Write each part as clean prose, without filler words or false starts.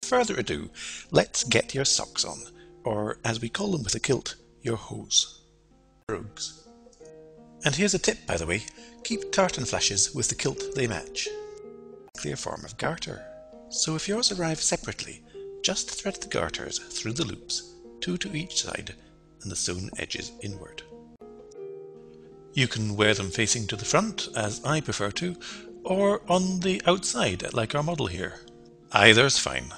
Further ado, let's get your socks on, or as we call them with a kilt, your hose. Brogues. And here's a tip, by the way, keep tartan flashes with the kilt they match. Clear form of garter. So if yours arrive separately, just thread the garters through the loops, 2 to each side, and the sewn edges inward. You can wear them facing to the front, as I prefer to, or on the outside, like our model here. Either's fine.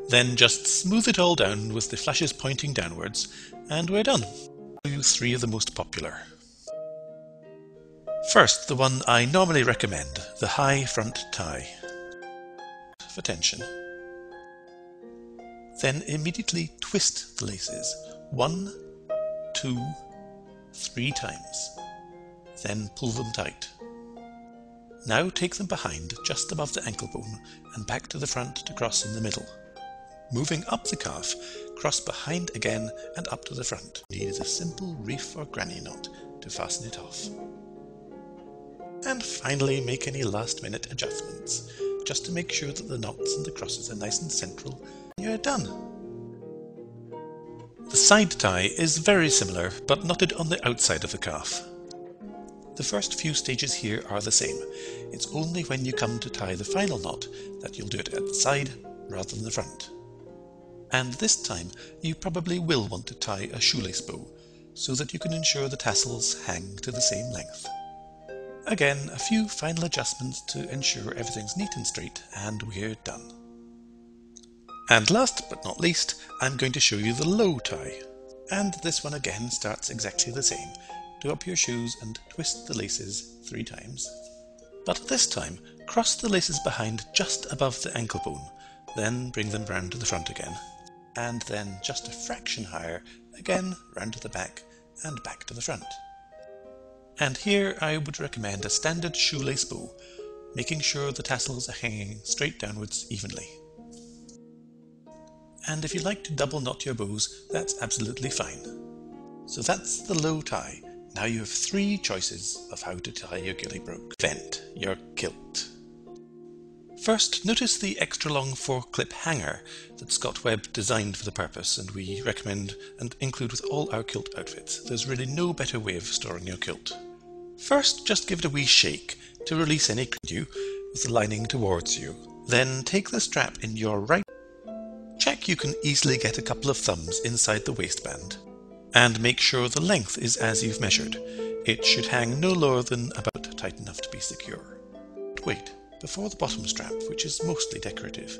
Then just smooth it all down with the flashes pointing downwards, and we're done. I'll show you 3 of the most popular. First, the one I normally recommend, the high front tie. For tension. Then immediately twist the laces 1, 2, 3 times. Then pull them tight. Now take them behind just above the ankle bone and back to the front to cross in the middle. Moving up the calf, cross behind again and up to the front. Need a simple reef or granny knot to fasten it off. And finally make any last minute adjustments, just to make sure that the knots and the crosses are nice and central, and you're done. The side tie is very similar, but knotted on the outside of the calf. The first few stages here are the same. It's only when you come to tie the final knot that you'll do it at the side rather than the front. And this time you probably will want to tie a shoelace bow, so that you can ensure the tassels hang to the same length. Again, a few final adjustments to ensure everything's neat and straight, and we're done. And last but not least, I'm going to show you the low tie. And this one again starts exactly the same. Do up your shoes and twist the laces 3 times. But this time, cross the laces behind just above the ankle bone, then bring them round to the front again. And then just a fraction higher, again round to the back and back to the front. And here I would recommend a standard shoelace bow, making sure the tassels are hanging straight downwards evenly. And if you like to double knot your bows, that's absolutely fine. So that's the low tie. Now you have 3 choices of how to tie your ghillie brogue. Vent your kilt. First, notice the extra long 4-clip hanger that Scott Webb designed for the purpose, and we recommend and include with all our kilt outfits. There's really no better way of storing your kilt. First, just give it a wee shake to release any you with the lining towards you. Then take the strap in your right. Check you can easily get a couple of thumbs inside the waistband. And make sure the length is as you've measured. It should hang no lower than about tight enough to be secure. Wait, before the bottom strap, which is mostly decorative,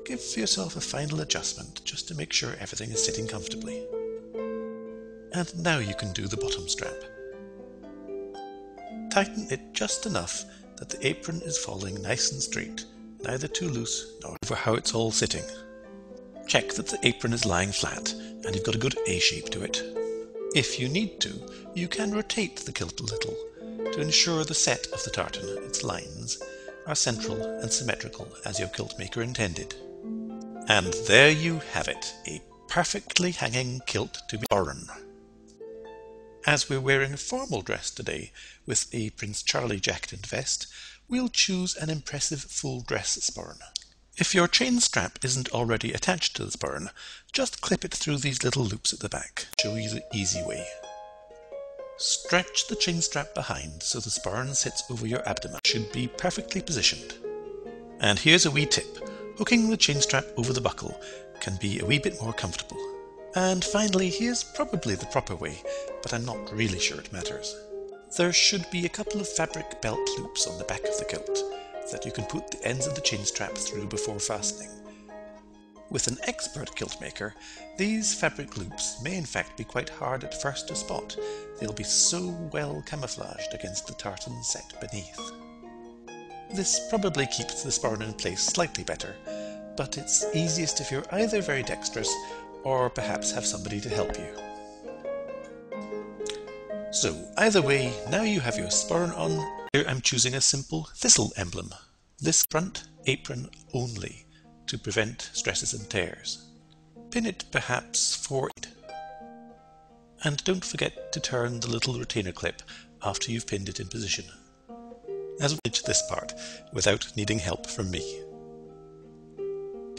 give yourself a final adjustment just to make sure everything is sitting comfortably. And now you can do the bottom strap. Tighten it just enough that the apron is falling nice and straight, neither too loose nor over how it's all sitting. Check that the apron is lying flat and you've got a good A shape to it. If you need to, you can rotate the kilt a little to ensure the set of the tartan, its lines, are central and symmetrical as your kilt maker intended. And there you have it, a perfectly hanging kilt to be worn. As we're wearing a formal dress today with a Prince Charlie jacket and vest, we'll choose an impressive full dress sporran. If your chain strap isn't already attached to the sporran, just clip it through these little loops at the back. Show you the easy way. Stretch the chain strap behind so the sporran sits over your abdomen. It should be perfectly positioned. And here's a wee tip. Hooking the chain strap over the buckle can be a wee bit more comfortable. And finally, here's probably the proper way, but I'm not really sure it matters. There should be a couple of fabric belt loops on the back of the kilt that you can put the ends of the chain strap through before fastening. With an expert kilt maker, these fabric loops may in fact be quite hard at first to spot. They'll be so well camouflaged against the tartan set beneath. This probably keeps the sporran in place slightly better, but it's easiest if you're either very dexterous or perhaps have somebody to help you. So either way, now you have your sporran on. Here I'm choosing a simple thistle emblem, this front apron only, to prevent stresses and tears. Pin it perhaps forward. And don't forget to turn the little retainer clip after you've pinned it in position. As we reach this part without needing help from me.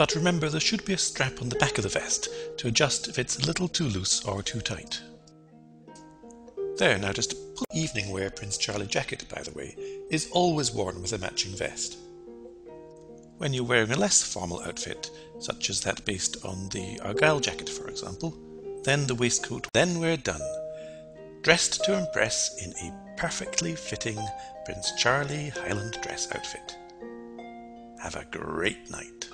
But remember, there should be a strap on the back of the vest to adjust if it's a little too loose or too tight. There, now just pull. Evening wear Prince Charlie jacket, by the way, is always worn with a matching vest. When you're wearing a less formal outfit, such as that based on the Argyle jacket for example, then the waistcoat. Then we're done, dressed to impress in a perfectly fitting Prince Charlie Highland dress outfit. Have a great night.